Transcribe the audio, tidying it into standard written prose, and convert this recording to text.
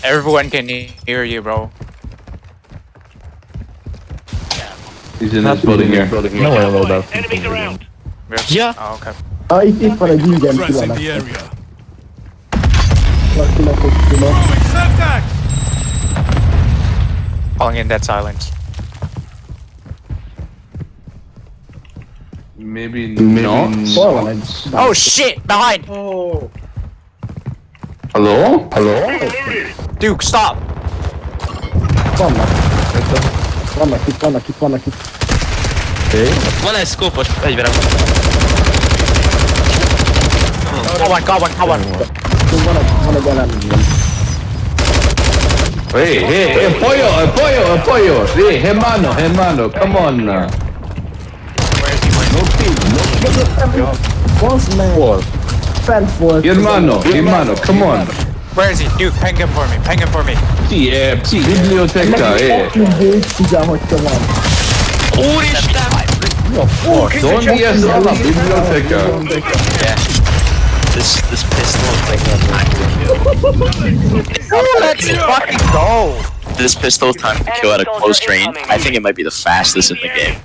Everyone can hear you, bro. He's in this building here. No one will about Enemies around. Yeah. Oh, okay. Itt van egy ingyen Pressing pillanat. the area. Lakinak egy pillanat. Throwing Semtex! Calling in that silence. Maybe not. Hol van egy? Oh shit! Behind! Hello? Duke, stop! Vannak. Vannak itt. Van egy szkópos fegyverem. Got one. Van egy elem. Hey, apoyo. Hey, hermano, come on. Where is he? Bazd meg! Fent volt. Hermano, come on. Where is he? Duke, ping him for me. Sì, biblioteca, Mindig figyel, hogy te van. Úristen! ¿Dónde está la biblioteca? Yeah. This pistol is like Let's fucking go! This pistol time to kill at a close range. I think it might be the fastest in the game.